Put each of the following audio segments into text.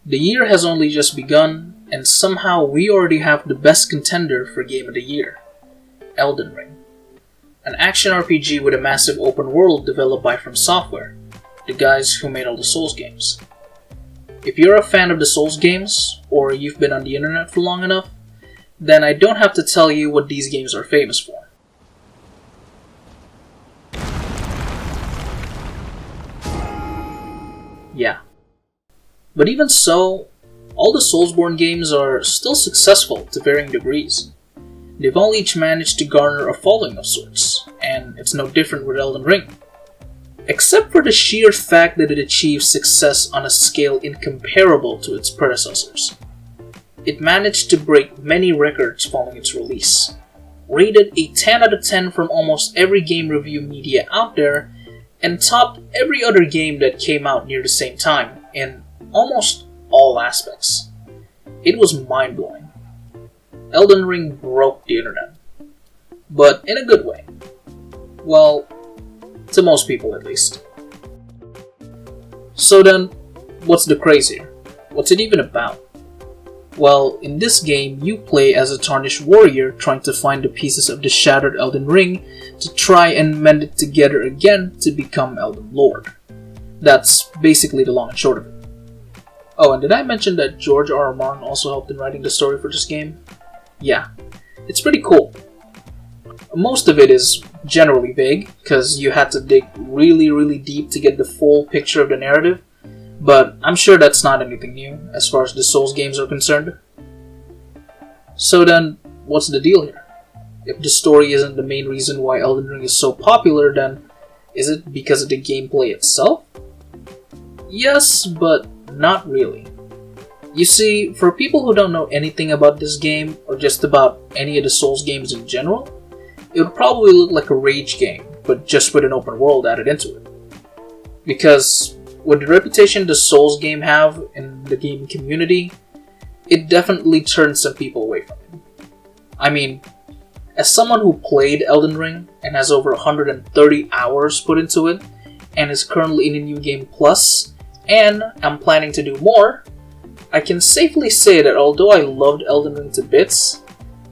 The year has only just begun, and somehow we already have the best contender for Game of the Year, Elden Ring. An action RPG with a massive open world developed by From Software, the guys who made all the Souls games. If you're a fan of the Souls games, or you've been on the internet for long enough, then I don't have to tell you what these games are famous for. Yeah. But even so, all the Soulsborne games are still successful to varying degrees. They've all each managed to garner a following of sorts, and it's no different with Elden Ring. Except for the sheer fact that it achieved success on a scale incomparable to its predecessors. It managed to break many records following its release, rated a 10 out of 10 from almost every game review media out there, and topped every other game that came out near the same time in almost all aspects. It was mind-blowing. Elden Ring broke the internet. But in a good way. Well, to most people at least. So then, what's the craze here? What's it even about? Well, in this game, you play as a tarnished warrior trying to find the pieces of the shattered Elden Ring to try and mend it together again to become Elden Lord. That's basically the long and short of it. Oh, and did I mention that George R.R. Martin also helped in writing the story for this game? Yeah, it's pretty cool. Most of it is generally vague, because you had to dig really deep to get the full picture of the narrative, but I'm sure that's not anything new as far as the Souls games are concerned. So then, what's the deal here? If the story isn't the main reason why Elden Ring is so popular, then is it because of the gameplay itself? Yes, but not really. You see, for people who don't know anything about this game, or just about any of the Souls games in general, it would probably look like a Rage game, but just with an open world added into it. Because with the reputation the Souls game have in the gaming community, it definitely turned some people away from it. I mean, as someone who played Elden Ring and has over 130 hours put into it, and is currently in a New Game Plus, and I'm planning to do more, I can safely say that although I loved Elden Ring to bits,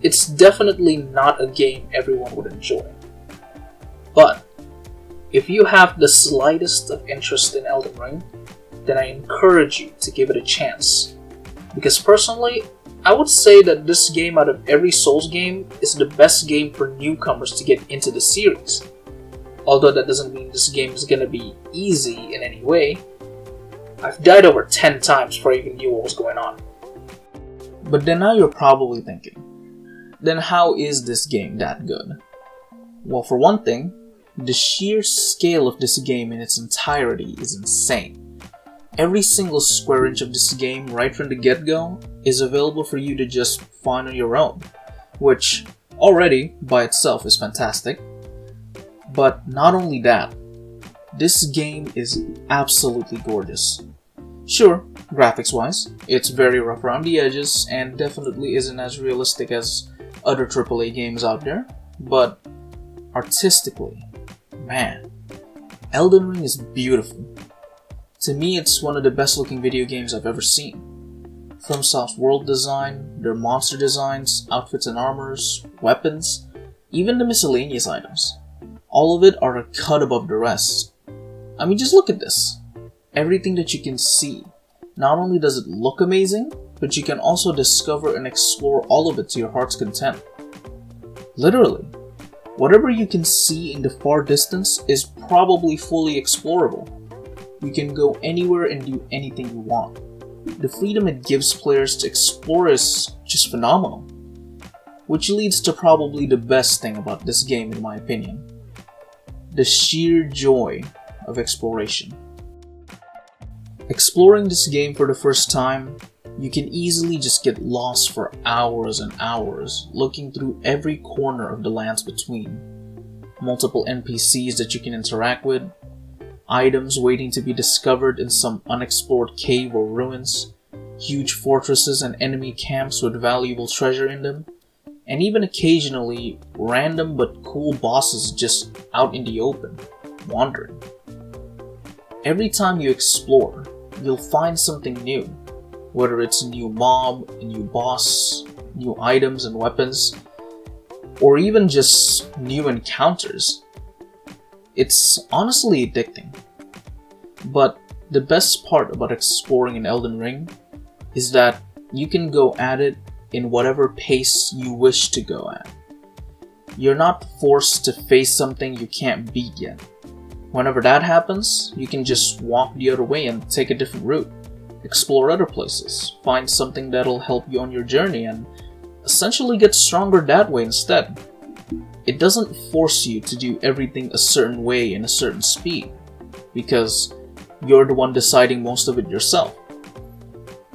it's definitely not a game everyone would enjoy. But, if you have the slightest of interest in Elden Ring, then I encourage you to give it a chance. Because personally, I would say that this game out of every Souls game is the best game for newcomers to get into the series. Although that doesn't mean this game is gonna be easy in any way. I've died over 10 times before I even knew what was going on. But then now you're probably thinking, then how is this game that good? Well, for one thing, the sheer scale of this game in its entirety is insane. Every single square inch of this game right from the get-go is available for you to just find on your own, which already by itself is fantastic. But not only that, this game is absolutely gorgeous. Sure, graphics-wise, it's very rough around the edges and definitely isn't as realistic as other AAA games out there, but artistically, man, Elden Ring is beautiful. To me, it's one of the best looking video games I've ever seen. FromSoft's world design, their monster designs, outfits and armors, weapons, even the miscellaneous items. All of it are a cut above the rest. I mean, just look at this. Everything that you can see. Not only does it look amazing, but you can also discover and explore all of it to your heart's content. Literally, whatever you can see in the far distance is probably fully explorable. You can go anywhere and do anything you want. The freedom it gives players to explore is just phenomenal. Which leads to probably the best thing about this game in my opinion. The sheer joy of exploration. Exploring this game for the first time, you can easily just get lost for hours and hours, looking through every corner of the lands between. Multiple NPCs that you can interact with, items waiting to be discovered in some unexplored cave or ruins, huge fortresses and enemy camps with valuable treasure in them, and even occasionally random but cool bosses just out in the open, wandering. Every time you explore, you'll find something new. Whether it's a new mob, a new boss, new items and weapons, or even just new encounters. It's honestly addicting. But the best part about exploring an Elden Ring is that you can go at it in whatever pace you wish to go at. You're not forced to face something you can't beat yet. Whenever that happens, you can just walk the other way and take a different route, explore other places, find something that'll help you on your journey, and essentially get stronger that way instead. It doesn't force you to do everything a certain way in a certain speed, because you're the one deciding most of it yourself.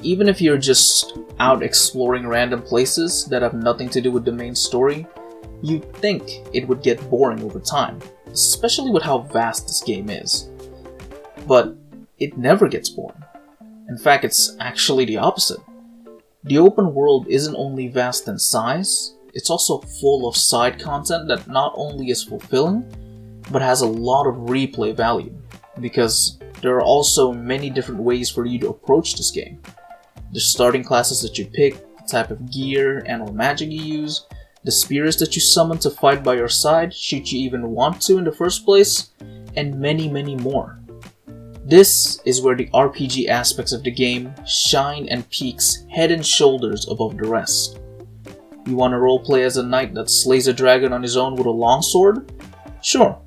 Even if you're just out exploring random places that have nothing to do with the main story, you'd think it would get boring over time, especially with how vast this game is. But it never gets boring. In fact, it's actually the opposite. The open world isn't only vast in size, it's also full of side content that not only is fulfilling, but has a lot of replay value, because there are also many different ways for you to approach this game. The starting classes that you pick, the type of gear and or magic you use, the spirits that you summon to fight by your side should you even want to in the first place, and many more. This is where the RPG aspects of the game shine and peaks head and shoulders above the rest. You want to roleplay as a knight that slays a dragon on his own with a longsword? Sure.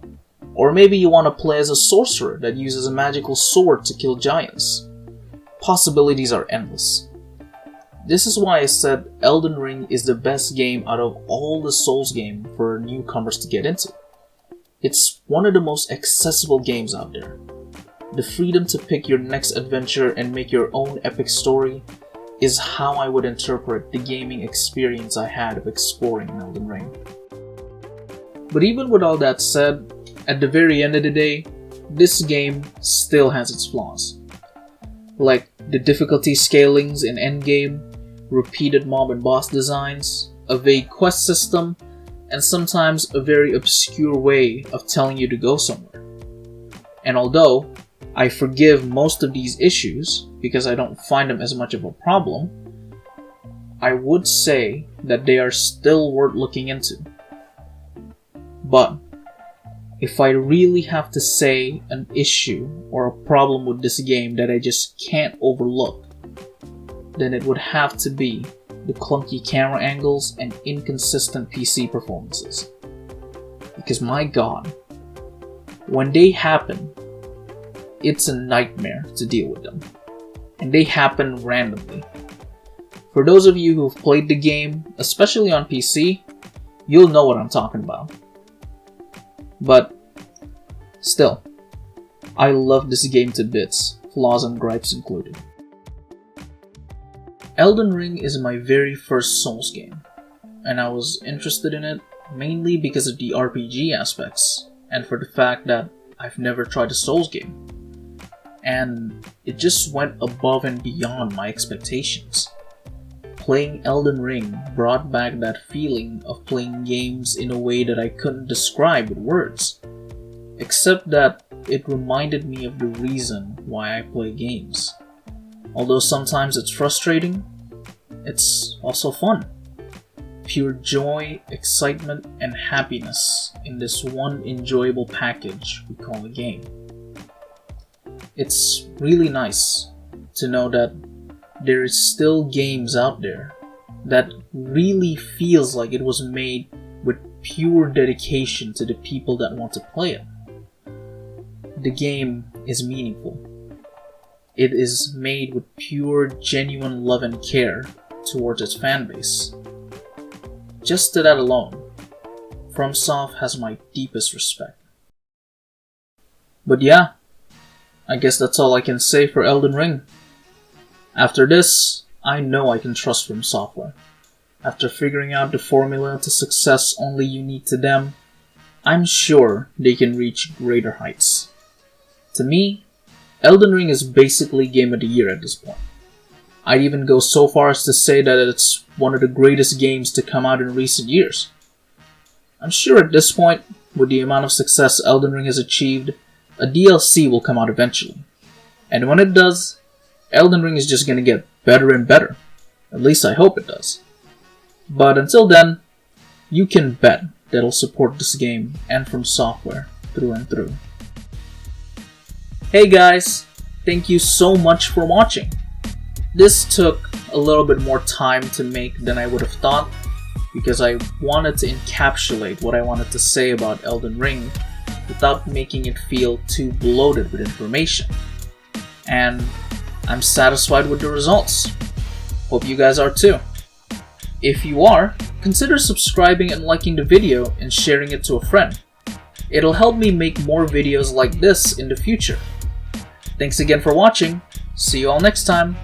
Or maybe you want to play as a sorcerer that uses a magical sword to kill giants. Possibilities are endless. This is why I said Elden Ring is the best game out of all the Souls games for newcomers to get into. It's one of the most accessible games out there. The freedom to pick your next adventure and make your own epic story is how I would interpret the gaming experience I had of exploring Elden Ring. But even with all that said, at the very end of the day, this game still has its flaws. Like the difficulty scalings in endgame, repeated mob and boss designs, a vague quest system, and sometimes a very obscure way of telling you to go somewhere. And although I forgive most of these issues because I don't find them as much of a problem, I would say that they are still worth looking into. But if I really have to say an issue or a problem with this game that I just can't overlook, then it would have to be the clunky camera angles and inconsistent PC performances. Because my god, when they happen, it's a nightmare to deal with them. And they happen randomly. For those of you who've played the game, especially on PC, you'll know what I'm talking about. But still, I love this game to bits, flaws and gripes included. Elden Ring is my very first Souls game, and I was interested in it mainly because of the RPG aspects, and for the fact that I've never tried a Souls game. And it just went above and beyond my expectations. Playing Elden Ring brought back that feeling of playing games in a way that I couldn't describe with words, except that it reminded me of the reason why I play games. Although sometimes it's frustrating, it's also fun. Pure joy, excitement, and happiness in this one enjoyable package we call a game. It's really nice to know that there is still games out there that really feels like it was made with pure dedication to the people that want to play it. The game is meaningful. It is made with pure, genuine love and care towards its fanbase. Just to that alone, FromSoft has my deepest respect. But yeah, I guess that's all I can say for Elden Ring. After this, I know I can trust From Software. After figuring out the formula to success only unique to them, I'm sure they can reach greater heights. To me, Elden Ring is basically Game of the Year at this point. I'd even go so far as to say that it's one of the greatest games to come out in recent years. I'm sure at this point, with the amount of success Elden Ring has achieved, a DLC will come out eventually. And when it does, Elden Ring is just gonna get better and better. At least I hope it does. But until then, you can bet that it'll support this game and From Software through and through. Hey guys, thank you so much for watching. This took a little bit more time to make than I would have thought because I wanted to encapsulate what I wanted to say about Elden Ring without making it feel too bloated with information. And I'm satisfied with the results. Hope you guys are too. If you are, consider subscribing and liking the video and sharing it to a friend. It'll help me make more videos like this in the future. Thanks again for watching. See you all next time.